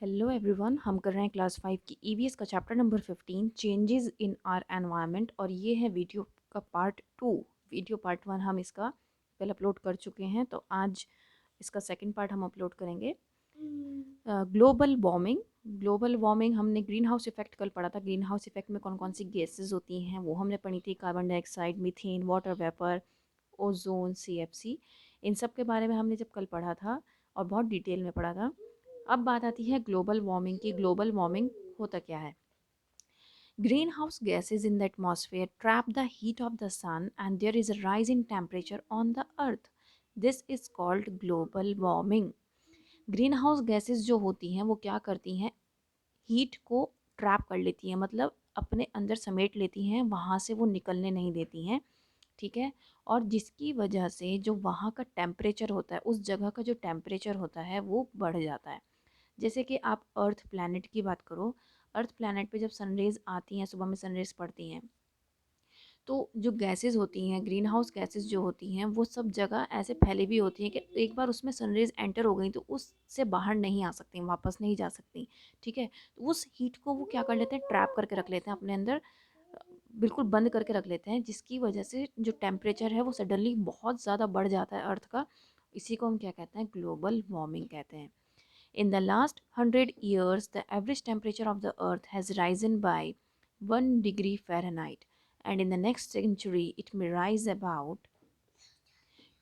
Hello everyone, हम कर रहे हैं क्लास 5 की ईवीएस का chapter number 15 changes in our environment. और ये है वीडियो का पार्ट 2। वीडियो पार्ट 1 हम इसका पहले अपलोड कर चुके हैं, तो आज इसका सेकंड पार्ट हम अपलोड करेंगे। Global warming. ग्लोबल वार्मिंग हमने ग्रीन हाउस इफेक्ट कल पढ़ा था। ग्रीन हाउस इफेक्ट में कौन कौन सी गैसेस होती हैं वो हमने पढ़ी थी। Carbon dioxide, methane, water vapour, ozone, CFC. इन सब के बारे में हमने जब कल पढ़ा था और बहुत डिटेल में पढ़ा था। अब बात आती है ग्लोबल वार्मिंग की। ग्लोबल वार्मिंग होता क्या है? Greenhouse gases in the atmosphere trap the heat of the sun and there is a rise in temperature on the earth. This is called global warming. Green house gases जो होती हैं वो क्या करती हैं? हीट को ट्रैप कर लेती हैं, मतलब अपने अंदर समेट लेती हैं, वहाँ से वो निकलने नहीं देती हैं। ठीक है। और जिसकी वजह से जो वहाँ का टेम्परेचर होता है, उस जगह का जो टेम्परेचर होता है वो बढ़ जाता है। जैसे कि आप अर्थ प्लैनेट की बात करो। अर्थ प्लैनेट पे जब सनरेज आती हैं, सुबह में सनरेज पड़ती हैं, तो जो गैसेस होती हैं, ग्रीन हाउस गैसेस जो होती हैं, वो सब जगह ऐसे फैली भी होती हैं कि एक बार उसमें सनरेज एंटर हो गई तो उससे बाहर नहीं आ सकती, वापस नहीं जा सकती। ठीक है। तो उस हीट को वो क्या कर लेते हैं? ट्रैप करके रख लेते हैं अपने अंदर, बिल्कुल बंद करके रख लेते हैं, जिसकी वजह से जो टेम्परेचर है वो सडनली बहुत ज़्यादा बढ़ जाता है अर्थ का। इसी को हम क्या कहते हैं? ग्लोबल वार्मिंग कहते हैं। In the last 100 years, the average temperature of the earth has risen by 1 degree Fahrenheit, and in the next century, it may rise about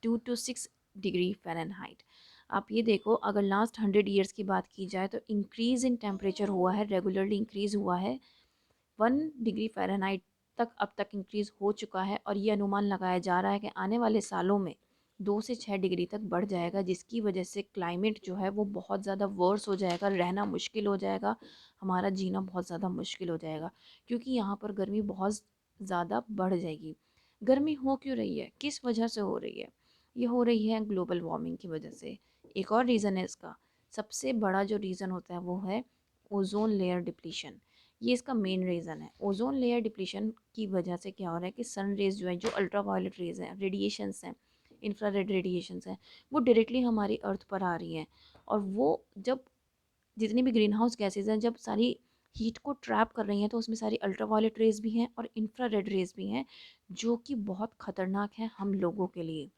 2 to 6 degree Fahrenheit. आप ये देखो, अगर लास्ट 100 ईयर्स की बात की जाए तो इंक्रीज़ इन टेम्परेचर हुआ है, रेगुलरली इंक्रीज़ हुआ है। 1 डिग्री फ़ारेनहाइट तक अब तक इंक्रीज़ हो चुका है, और ये अनुमान लगाया जा रहा है कि आने वाले सालों में 2 से 6 डिग्री तक बढ़ जाएगा, जिसकी वजह से क्लाइमेट जो है वो बहुत ज़्यादा वर्स हो जाएगा, रहना मुश्किल हो जाएगा, हमारा जीना बहुत ज़्यादा मुश्किल हो जाएगा, क्योंकि यहाँ पर गर्मी बहुत ज़्यादा बढ़ जाएगी। गर्मी हो क्यों रही है? किस वजह से हो रही है? ये हो रही है ग्लोबल वार्मिंग की वजह से। एक और रीज़न है इसका। सबसे बड़ा जो रीज़न होता है वो है ओजोन लेयर डिप्लीशन। ये इसका मेन रीज़न है। ओजोन लेयर डिप्लीशन की वजह से क्या हो रहा है कि सन रेज जो है, जो अल्ट्रा वायलेट रेज हैं, रेडिएशंस हैं, इंफ्रारेड रेडिएशंस हैं, वो डायरेक्टली हमारी अर्थ पर आ रही हैं। और वो जब जितनी भी ग्रीन हाउस गैसेज हैं, जब सारी हीट को ट्रैप कर रही हैं, तो उसमें सारी अल्ट्रा वायलेट रेज भी हैं और इंफ्रारेड रेज भी हैं, जो कि बहुत ख़तरनाक हैं हम लोगों के लिए।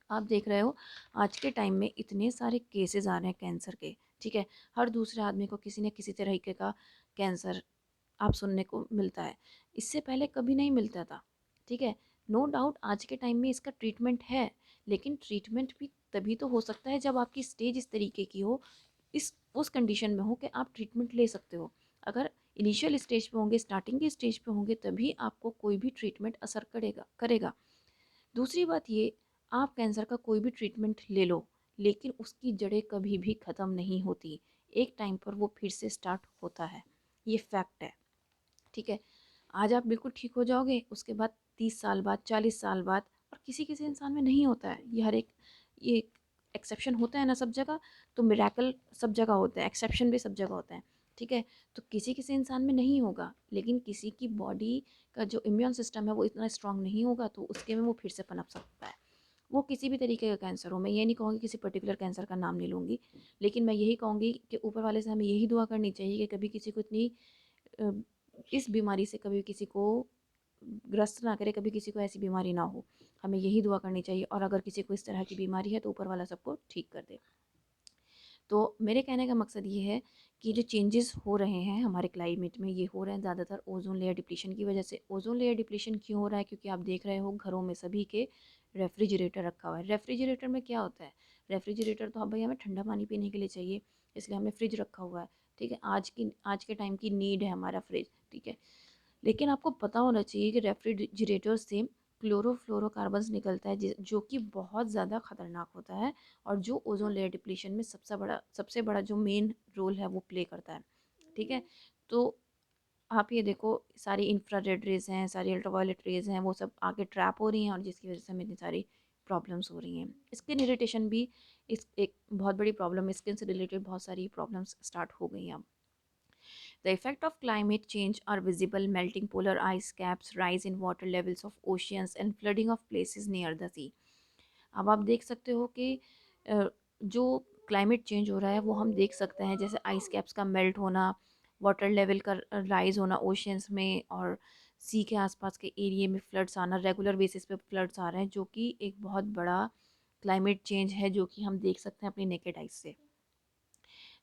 आप देख रहे हो आज के टाइम में इतने सारे केसेस आ रहे हैं कैंसर के। ठीक है। हर दूसरे आदमी को किसी न किसी तरीके का कैंसर आप सुनने को मिलता है। इससे पहले कभी नहीं मिलता था। ठीक है। नो डाउट आज के टाइम में इसका ट्रीटमेंट है, लेकिन ट्रीटमेंट भी तभी तो हो सकता है जब आपकी स्टेज इस तरीके की हो, इस उस कंडीशन में हो कि आप ट्रीटमेंट ले सकते हो। अगर इनिशियल स्टेज पे होंगे, स्टार्टिंग के स्टेज पे होंगे, तभी आपको कोई भी ट्रीटमेंट असर करेगा करेगा। दूसरी बात ये, आप कैंसर का कोई भी ट्रीटमेंट ले लो, लेकिन उसकी जड़ें कभी भी ख़त्म नहीं होती। एक टाइम पर वो फिर से स्टार्ट होता है। ये फैक्ट है। ठीक है। आज आप बिल्कुल ठीक हो जाओगे, उसके बाद 30 साल बाद, 40 साल बाद, और किसी किसी इंसान में नहीं होता है। ये हर एक, ये एक्सेप्शन होता है ना सब जगह, तो मिरेकल सब जगह होता है, एक्सेप्शन भी सब जगह होता है। ठीक है। तो किसी किसी इंसान में नहीं होगा, लेकिन किसी की बॉडी का जो इम्यून सिस्टम है वो इतना स्ट्रांग नहीं होगा, तो उसके में वो फिर से पनप सकता है। वो किसी भी तरीके का कैंसर हो। मैं ये नहीं कहूँगी किसी पर्टिकुलर कैंसर का नाम नहीं लूँगी, लेकिन मैं यही कहूँगी कि ऊपर वाले से हमें यही दुआ करनी चाहिए कि कभी किसी को इतनी अ, इस बीमारी से कभी किसी को ग्रस्त ना करे, कभी किसी को ऐसी बीमारी ना हो। हमें यही दुआ करनी चाहिए, और अगर किसी को इस तरह की बीमारी है तो ऊपर वाला सबको ठीक कर दे। तो मेरे कहने का मकसद ये है कि जो चेंजेस हो रहे हैं हमारे क्लाइमेट में, ये हो रहे हैं ज़्यादातर ओजोन लेयर डिप्लीशन की वजह से। ओजोन लेयर डिप्लीशन क्यों हो रहा है? क्योंकि आप देख रहे हो घरों में सभी के रेफ्रिजरेटर रखा हुआ है। रेफ्रिजरेटर में क्या होता है? रेफ्रिजरेटर तो अब भाई हमें ठंडा पानी पीने के लिए चाहिए, इसलिए हमने फ्रिज रखा हुआ है। ठीक है। आज के टाइम की नीड है हमारा फ्रिज। ठीक है। लेकिन आपको पता होना चाहिए कि रेफ्रिजरेटर से क्लोरोफ्लोरोकार्बन्स निकलता है, जो कि बहुत ज़्यादा खतरनाक होता है, और जो ओजोन लेयर डिप्लीशन में सबसे बड़ा जो मेन रोल है वो प्ले करता है। ठीक है। तो आप ये देखो, सारी इंफ्रारेड रेज हैं, सारी अल्ट्रावायलेट रेज हैं, वो सब आके ट्रैप हो रही हैं, और जिसकी वजह से हमें इतनी सारी प्रॉब्लम्स हो रही हैं। स्किन इरिटेशन भी इस एक बहुत बड़ी प्रॉब्लम है। स्किन से रिलेटेड बहुत सारी प्रॉब्लम्स स्टार्ट हो गई हैं अब। The effect of climate change are visible: melting polar ice caps, rise in water levels of oceans, and flooding of places near the sea. अब आप देख सकते हो कि जो क्लाइमेट चेंज हो रहा है वो हम देख सकते हैं, जैसे आइस कैप्स का मेल्ट होना, वाटर लेवल का राइज होना ओशंस में, और सी के आसपास के एरिया में फ्लड्स आना, रेगुलर बेसिस पे फ्लड्स आ रहे हैं, जो कि एक बहुत बड़ा क्लाइमेट चेंज है जो कि हम देख सकते हैं अपनी नेकेड आइज से।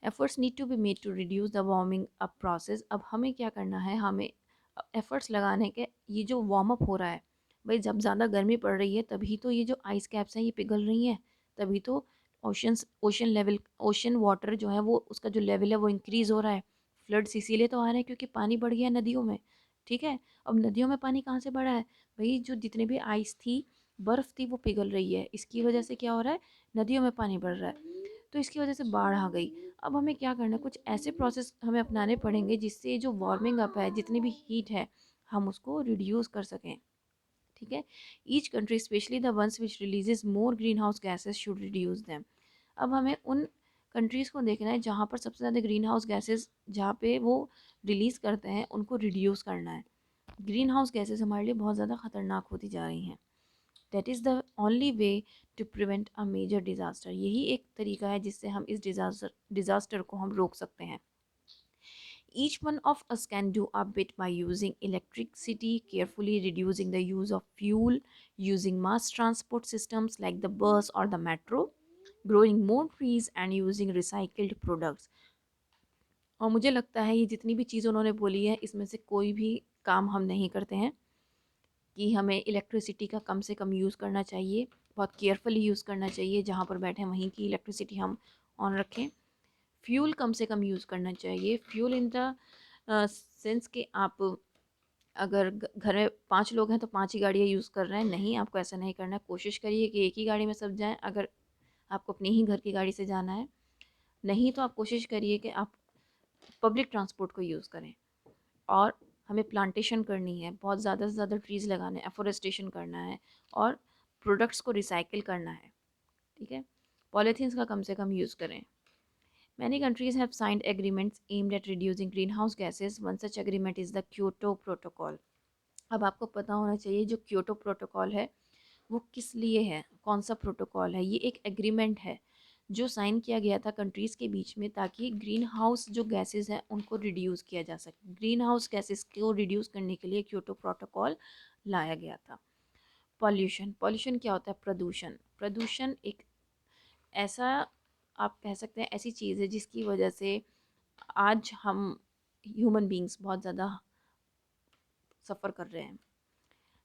Efforts need to be made to reduce the warming up process. अब हमें क्या करना है, हमें एफर्ट्स लगाने के, ये जो वार्म अप हो रहा है भाई, जब ज़्यादा गर्मी पड़ रही है तभी तो ये जो आइस कैप्स हैं ये पिघल रही हैं, तभी तो ओशन लेवल, ओशन वाटर जो है वो उसका जो लेवल है वो इंक्रीज़ हो रहा है। फ्लड्स इसीलिए तो आ रहे हैं क्योंकि पानी बढ़ गया है नदियों में। ठीक है, अब नदियों में पानी कहाँ से बढ़ा है भाई, जो जितने भी आइस थी, बर्फ़ थी, वो पिघल रही है, इसकी वजह से क्या हो रहा है, नदियों में पानी बढ़ रहा है, तो इसकी वजह से बाढ़ आ गई। अब हमें क्या करना है, कुछ ऐसे प्रोसेस हमें अपनाने पड़ेंगे जिससे जो वार्मिंग अप है, जितनी भी हीट है, हम उसको रिड्यूस कर सकें। ठीक है, each country specially the ones which releases more green house gases should reduce them. अब हमें उन कंट्रीज़ को देखना है जहाँ पर सबसे ज़्यादा ग्रीन हाउस गैसेज जहाँ पे वो रिलीज़ करते हैं, उनको रिड्यूस करना है। ग्रीन हाउस गैसेज हमारे लिए बहुत ज़्यादा ख़तरनाक होती जा रही हैं। That is the only way to prevent a major disaster. यही एक तरीका है जिससे हम इस डिज़ास्टर को हम रोक सकते हैं। Each one of us can do a bit by using electricity carefully, reducing the use of fuel, using mass transport systems like the bus or the metro, growing more trees and using recycled products. और मुझे लगता है ये जितनी भी चीज़ उन्होंने बोली है इसमें से कोई भी काम हम नहीं करते हैं, कि हमें इलेक्ट्रिसिटी का कम से कम यूज़ करना चाहिए, बहुत केयरफुली यूज़ करना चाहिए, जहाँ पर बैठे वहीं की इलेक्ट्रिसिटी हम ऑन रखें। फ्यूल कम से कम यूज़ करना चाहिए, फ्यूल इन द सेंस कि आप अगर घर में 5 लोग हैं तो 5 ही गाड़ियाँ यूज़ कर रहे हैं, नहीं, आपको ऐसा नहीं करना है। कोशिश करिए कि एक ही गाड़ी में सब जाएँ, अगर आपको अपनी ही घर की गाड़ी से जाना है। नहीं तो आप कोशिश करिए कि आप पब्लिक ट्रांसपोर्ट को यूज़ करें। और हमें प्लांटेशन करनी है, बहुत ज़्यादा से ज़्यादा ट्रीज़ लगाने, एफोरेस्टेशन करना है, और प्रोडक्ट्स को रिसाइकिल करना है। ठीक है, पॉलीथीन्स का कम से कम यूज़ करें। Many countries have signed agreements aimed at reducing greenhouse gases. One such agreement is the Kyoto Protocol. अब आपको पता होना चाहिए जो क्योटो प्रोटोकॉल है वो किस लिए है, कौन सा प्रोटोकॉल है। ये एक एग्रीमेंट है जो साइन किया गया था कंट्रीज़ के बीच में, ताकि ग्रीन हाउस जो गैसेस हैं उनको रिड्यूस किया जा सके। ग्रीन हाउस गैसेस को रिड्यूस करने के लिए क्योटो प्रोटोकॉल लाया गया था। पॉल्यूशन, पॉल्यूशन क्या होता है, प्रदूषण। प्रदूषण एक ऐसा, आप कह सकते हैं ऐसी चीज़ है जिसकी वजह से आज हम ह्यूमन बींग्स बहुत ज़्यादा सफ़र कर रहे हैं।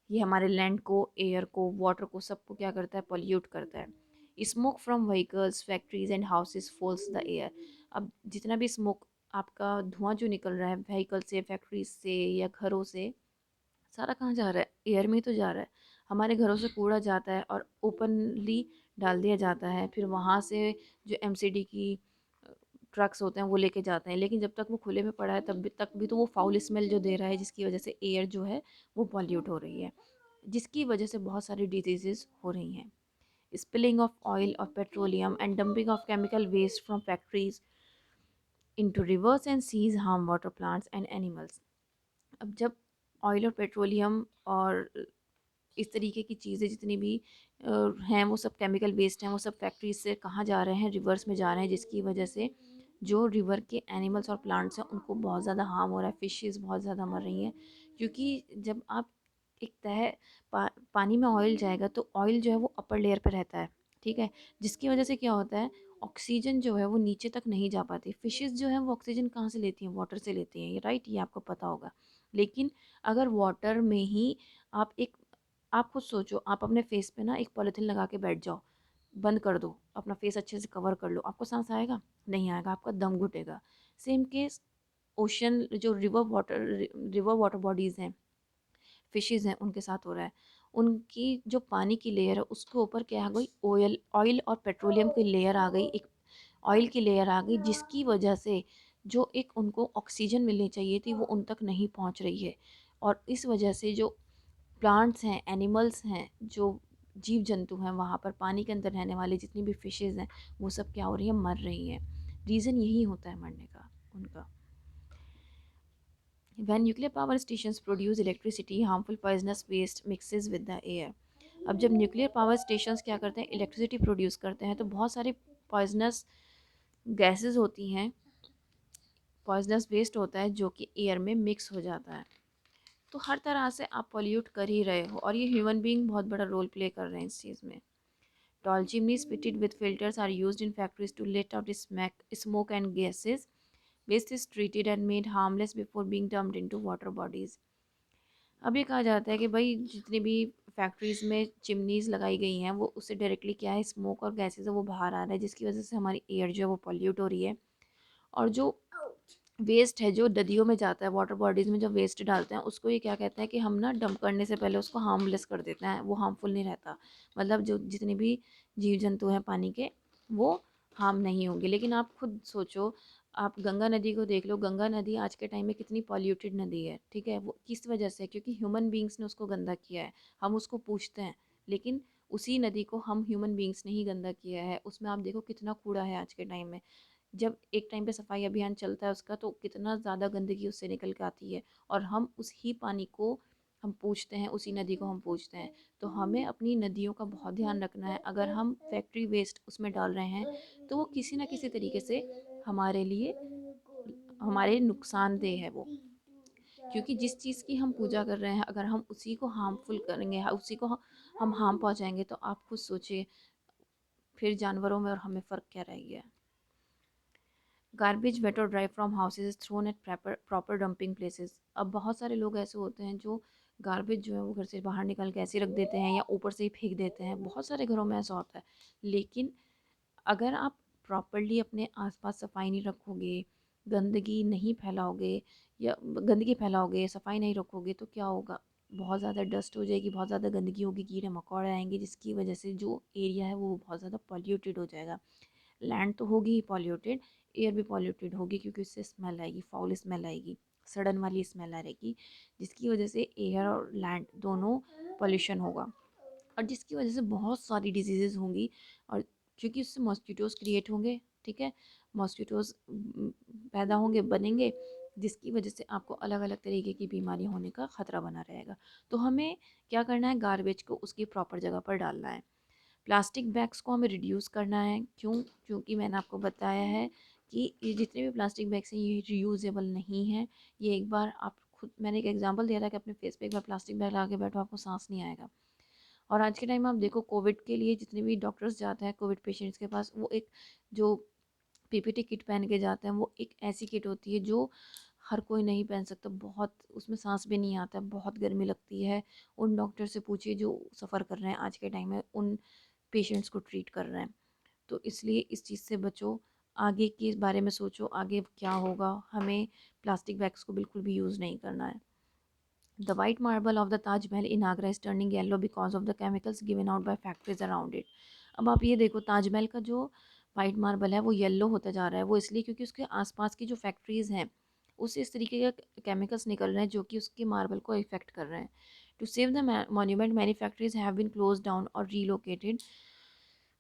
ये हमारे लैंड को, एयर को, वाटर को, सबको क्या करता है, पॉल्यूट करता है। Smoke from vehicles, factories and houses fouls the air. अब जितना भी स्मोक, आपका धुआं जो निकल रहा है व्हीकल से, फैक्ट्रीज से या घरों से, सारा कहाँ जा रहा है, एयर में ही तो जा रहा है। हमारे घरों से कूड़ा जाता है और ओपनली डाल दिया जाता है, फिर वहाँ से जो एमसीडी की ट्रक्स होते हैं वो लेके जाते हैं, लेकिन जब तक वो खुले में पड़ा है तब भी तक भी तो वो फाउल स्मेल जो दे रहा है, जिसकी वजह से एयर जो है वो पॉल्यूट हो रही है, जिसकी वजह से बहुत सारी डिजीज़ हो रही हैं। स्पिलिंग ऑफ ऑयल और petroleum and dumping of chemical waste from factories into rivers and seas harm water plants and animals. अब जब ऑयल और पेट्रोलियम और इस तरीके की चीज़ें जितनी भी हैं, वो सब केमिकल वेस्ट हैं, वो सब फैक्ट्रीज से कहाँ जा रहे हैं, रिवर्स में जा रहे हैं, जिसकी वजह से जो रिवर के एनिमल्स और प्लांट्स हैं उनको बहुत ज़्यादा हार्म हो रहा है। फिशेस बहुत ज़्यादा मर रही हैं, क्योंकि जब आप एक तह पानी में ऑयल जाएगा तो ऑयल जो है वो अपर लेयर पे रहता है। ठीक है, जिसकी वजह से क्या होता है, ऑक्सीजन जो है वो नीचे तक नहीं जा पाती। फिशेस जो है वो ऑक्सीजन कहाँ से लेती हैं, वाटर से लेती हैं, ये राइट, ये आपको पता होगा। लेकिन अगर वाटर में ही आप एक, आप खुद सोचो, आप अपने फेस पे ना एक पॉलीथीन लगा के बैठ जाओ, बंद कर दो, अपना फेस अच्छे से कवर कर लो, आपको सांस आएगा, नहीं आएगा, आपका दम घुटेगा। सेम केस ओशन, जो रिवर वाटर बॉडीज़ हैं, फिशेज़ हैं, उनके साथ हो रहा है। उनकी जो पानी की लेयर है उसके ऊपर क्या आ गई, ऑयल ऑयल और पेट्रोलियम की लेयर आ गई, एक ऑयल की लेयर आ गई, जिसकी वजह से जो एक उनको ऑक्सीजन मिलनी चाहिए थी वो उन तक नहीं पहुंच रही है। और इस वजह से जो प्लांट्स हैं, एनिमल्स हैं, जो जीव जंतु हैं, वहाँ पर पानी के अंदर रहने वाले जितनी भी फिशेज़ हैं, वो सब क्या हो रही हैं, मर रही हैं। रीज़न यही होता है मरने का उनका। When nuclear power stations produce electricity, harmful poisonous waste mixes with the air. अब जब न्यूक्लियर पावर स्टेशंस क्या करते हैं, इलेक्ट्रिसिटी प्रोड्यूस करते हैं, तो बहुत सारे पॉइजनस गैसेस होती हैं, पॉइजनस वेस्ट होता है जो कि एयर में मिक्स हो जाता है। तो हर तरह से आप पॉल्यूट कर ही रहे हो, और ये ह्यूमन बीइंग बहुत बड़ा रोल प्ले कर रहे हैं इस चीज़ में। Tall chimneys fitted with filters are used in factories to let out smoke and gases. Waste is treated and made harmless before being dumped into water bodies. अब ये कहा जाता है कि भाई जितनी भी फैक्ट्रीज़ में चिमनीज़ लगाई गई हैं वो उससे डायरेक्टली क्या है, स्मोक और गैसेज है वो बाहर आ रहा है, जिसकी वजह से हमारी एयर जो है वो पॉल्यूट हो रही है। और जो वेस्ट है जो नदियों में जाता है, वाटर बॉडीज़ में जो वेस्ट डालते हैं, उसको ये क्या कहते हैं कि हम ना डंप करने से पहले उसको हार्मलेस कर देते हैं, वो हार्मफुल नहीं रहता। मतलब जो जितने भी जीव जंतु हैं पानी के, वो हार्म नहीं होंगे। लेकिन आप खुद सोचो, आप गंगा नदी को देख लो, गंगा नदी आज के टाइम में कितनी पॉल्यूटेड नदी है, ठीक है। वो किस वजह से? क्योंकि ह्यूमन बींग्स ने उसको गंदा किया है। हम उसको पूछते हैं, लेकिन उसी नदी को हम ह्यूमन बींग्स ने ही गंदा किया है। उसमें आप देखो कितना कूड़ा है आज के टाइम में। जब एक टाइम पे सफाई अभियान चलता है उसका, तो कितना ज़्यादा गंदगी उससे निकल के आती है, और हम उस ही पानी को हम पूछते हैं, उसी नदी को हम पूछते हैं। तो हमें अपनी नदियों का बहुत ध्यान रखना है। अगर हम फैक्ट्री वेस्ट उसमें डाल रहे हैं तो वो किसी ना किसी तरीके से हमारे लिए, हमारे नुकसानदेह है वो। क्योंकि जिस चीज़ की हम पूजा कर रहे हैं, अगर हम उसी को हार्मफुल करेंगे, उसी को हम हार्म पहुँचाएंगे, तो आप खुद सोचिए फिर जानवरों में और हमें फ़र्क क्या रह गया। गार्बेज वेट और dry from houses is thrown at proper dumping places. अब बहुत सारे लोग ऐसे होते हैं जो गार्बेज जो है वो घर से बाहर निकाल के ऐसे रख देते हैं या ऊपर से ही फेंक देते हैं। बहुत सारे घरों में ऐसा होता है। लेकिन अगर आप प्रॉपरली अपने आसपास सफाई नहीं रखोगे, गंदगी नहीं फैलाओगे, या गंदगी फैलाओगे, सफाई नहीं रखोगे, तो क्या होगा? बहुत ज़्यादा डस्ट हो जाएगी, बहुत ज़्यादा गंदगी होगी, कीड़े मकोड़े आएंगे, जिसकी वजह से जो एरिया है वो बहुत ज़्यादा पॉल्यूटेड हो जाएगा। लैंड तो होगी ही पॉल्यूटेड, एयर भी पॉल्यूटेड होगी, क्योंकि उससे स्मेल आएगी, फाउल स्मेल आएगी, सड़न वाली स्मेल आएगी, जिसकी वजह से एयर और लैंड दोनों पॉल्यूशन होगा, और जिसकी वजह से बहुत सारी डिजीज़ेज़ होंगी। और क्योंकि उससे मॉस्किटोज़ क्रिएट होंगे, ठीक है, मॉस्किटोज़ पैदा होंगे, बनेंगे, जिसकी वजह से आपको अलग अलग तरीके की बीमारी होने का ख़तरा बना रहेगा। तो हमें क्या करना है? गार्बेज को उसकी प्रॉपर जगह पर डालना है। प्लास्टिक बैग्स को हमें रिड्यूस करना है। क्यों? क्योंकि मैंने आपको बताया है कि ये जितने भी प्लास्टिक बैग्स हैं ये रीयूजेबल नहीं है। ये एक बार आप खुद, मैंने एक एग्जांपल दिया था कि अपने फेस पे एक बार प्लास्टिक बैग लगा के बैठो, आपको सांस नहीं आएगा। और आज के टाइम में आप देखो, कोविड के लिए जितने भी डॉक्टर्स जाते हैं कोविड पेशेंट्स के पास, वो एक जो पीपीटी किट पहन के जाते हैं, वो एक ऐसी किट होती है जो हर कोई नहीं पहन सकता। बहुत उसमें सांस भी नहीं आता, बहुत गर्मी लगती है। उन डॉक्टर से पूछिए जो सफ़र कर रहे हैं आज के टाइम में, उन पेशेंट्स को ट्रीट कर रहे हैं। तो इसलिए इस चीज़ से बचो, आगे के बारे में सोचो, आगे क्या होगा। हमें प्लास्टिक बैग्स को बिल्कुल भी यूज़ नहीं करना है। The white marble of the Taj Mahal in Agra is turning yellow because of the chemicals given out by factories around it. अब आप ये देखो, ताजमहल का जो वाइट मार्बल है वो येलो होता जा रहा है। वो इसलिए क्योंकि उसके आसपास की जो फैक्ट्रीज़ हैं उससे इस तरीके के केमिकल्स निकल रहे हैं जो कि उसके मार्बल को इफेक्ट कर रहे हैं। To save the monument many factories have been close down और रीलोकेटेड।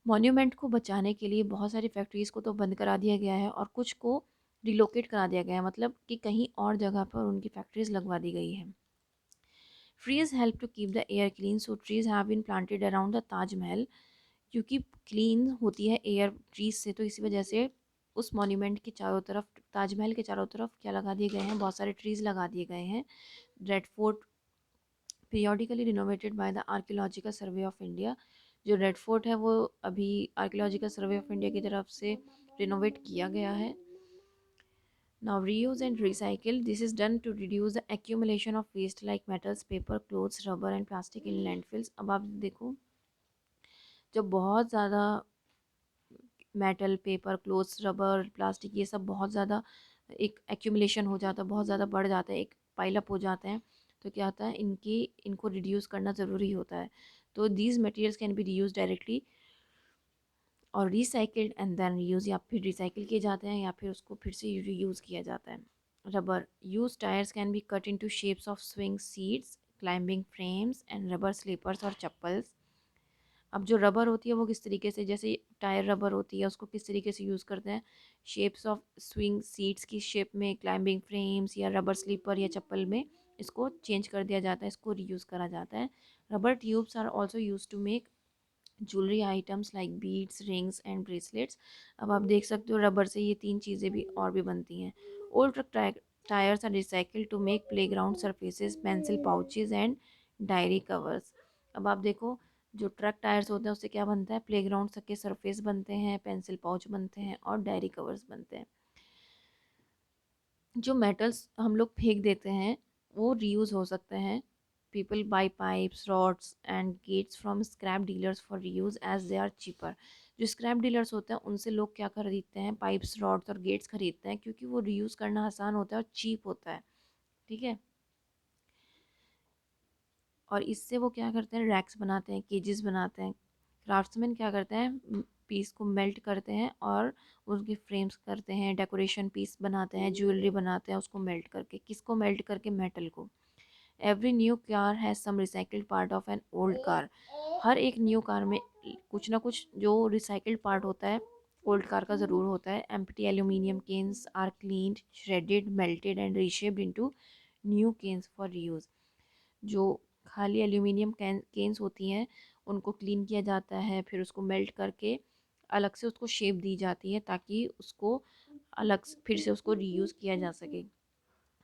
मॉन्यूमेंट को बचाने के लिए बहुत सारी फैक्ट्रीज़ को तो बंद करा दिया गया है, और कुछ को रिलोकेट करा दिया गया है, मतलब कि कहीं और जगह पर उनकी फैक्ट्रीज़ लगवा दी गई है। Trees help to keep the air clean, so trees have been planted around the Taj Mahal, क्योंकि क्लीन होती है एयर ट्रीज से, तो इसी वजह से उस मॉन्यूमेंट के चारों तरफ, ताजमहल के चारों तरफ क्या लगा दिए गए हैं? बहुत सारे ट्रीज लगा दिए गए हैं। Red fort periodically renovated by the archaeological survey of India. जो रेड फोर्ट है वो अभी आर्कियोलॉजिकल सर्वे ऑफ इंडिया की तरफ से रिनोवेट किया गया है। Now reuse and recycle. This is done to reduce the accumulation of waste like metals, paper, clothes, rubber and plastic in landfills. अब आप देखो, जब बहुत ज़्यादा metal, paper, clothes, rubber, plastic, ये सब बहुत ज़्यादा एक एक्यूमुलेशन हो जाता है, बहुत ज़्यादा बढ़ जाता है, एक पाइलअप हो जाते हैं, तो क्या होता है, इनको रिड्यूस करना ज़रूरी होता है। तो these materials can be reuse directly और रिसाइकिल्ड एंड देन रीयूज, या फिर रिसाइकिल किए जाते हैं या फिर उसको फिर से रीयूज़ किया जाता है। Rubber use tyres can be cut into shapes of swing seats, climbing frames and rubber slippers और चप्पल्स। अब जो रबर होती है वो किस तरीके से, जैसे टायर रबर होती है, उसको किस तरीके से यूज़ करते हैं? शेप्स ऑफ स्विंग सीट्स की शेप में, क्लाइंबिंग फ्रेम्स या रबर स्लीपर या चप्पल में इसको चेंज कर दिया जाता है, इसको रीयूज़ करा जाता है। Rubber tubes are also use to make jewellery items like beads, rings and bracelets. अब आप देख सकते हो रबर से ये तीन चीज़ें भी और भी बनती हैं। Old truck tyres are recycled to make playground surfaces, pencil pouches and diary covers. अब आप देखो जो ट्रक टायर्स होते हैं उससे क्या बनता है, प्लेग्राउंड के सरफेस बनते हैं, पेंसिल पाउच बनते हैं और डायरी कवर्स बनते हैं। जो मेटल्स हम लोग फेंक देते हैं वो रीयूज़ हो सकते हैं। People buy pipes, rods and gates from scrap dealers for reuse as they are cheaper. जो स्क्रैप डीलर्स होते हैं उनसे लोग क्या खरीदते हैं, पाइप्स, रॉड्स और गेट्स खरीदते हैं क्योंकि वो रीयूज़ करना आसान होता है और चीप होता है। ठीक है। और इससे वो क्या करते हैं, रैक्स बनाते हैं, केजेस बनाते हैं। क्राफ्ट्समैन क्या करते हैं, पीस को मेल्ट करते हैं और उसके फ्रेम्स करते हैं, डेकोरेशन पीस बनाते हैं, ज्वेलरी बनाते हैं उसको मेल्ट करके। किसको मेल्ट करके, मेटल को। Every new car has some recycled part of an old car. हर एक न्यू कार में कुछ ना कुछ जो रिसाइकल्ड पार्ट होता है ओल्ड कार का ज़रूर होता है। Empty aluminium cans are cleaned, shredded, melted and reshaped into new cans for reuse. जो खाली एल्यूमिनियम केन्स होती हैं उनको क्लीन किया जाता है, फिर उसको मेल्ट करके अलग से उसको शेप दी जाती है ताकि उसको फिर से उसको रीयूज़ किया जा सके।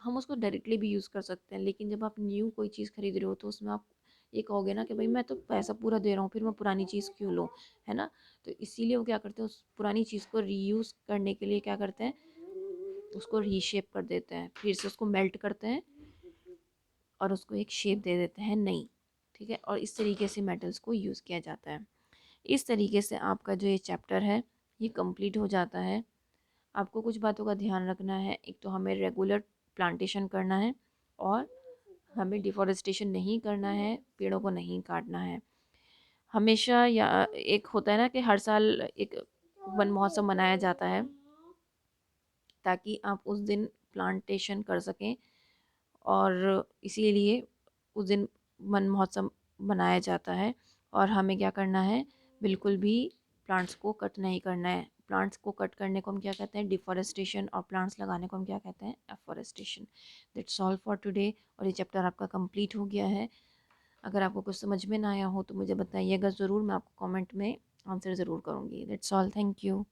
हम उसको डायरेक्टली भी यूज़ कर सकते हैं, लेकिन जब आप न्यू कोई चीज़ खरीद रहे हो तो उसमें आप ये कहोगे ना कि भाई मैं तो पैसा पूरा दे रहा हूँ फिर मैं पुरानी चीज़ क्यों लूँ, है ना। तो इसीलिए वो क्या करते हैं, उस पुरानी चीज़ को रीयूज़ करने के लिए क्या करते हैं, उसको रीशेप कर देते हैं, फिर से उसको मेल्ट करते हैं और उसको एक शेप दे देते हैं नई। ठीक है। और इस तरीके से मेटल्स को यूज़ किया जाता है। इस तरीके से आपका जो ये चैप्टर है ये कंप्लीट हो जाता है। आपको कुछ बातों का ध्यान रखना है। एक तो हमें रेगुलर प्लांटेशन करना है और हमें डिफॉरेस्टेशन नहीं करना है, पेड़ों को नहीं काटना है हमेशा। या एक होता है ना कि हर साल एक वन महोत्सव मनाया जाता है ताकि आप उस दिन प्लांटेशन कर सकें, और इसीलिए उस दिन वन महोत्सव मनाया जाता है। और हमें क्या करना है, बिल्कुल भी प्लांट्स को कट नहीं करना है। प्लांट्स को कट करने को हम क्या कहते हैं, डिफॉरेस्टेशन, और प्लांट्स लगाने को हम क्या कहते हैं, afforestation. That's all for today. और ये चैप्टर आपका कंप्लीट हो गया है। अगर आपको कुछ समझ में ना आया हो तो मुझे बताइएगा ज़रूर, मैं आपको कमेंट में आंसर ज़रूर करूँगी। That's all, thank you.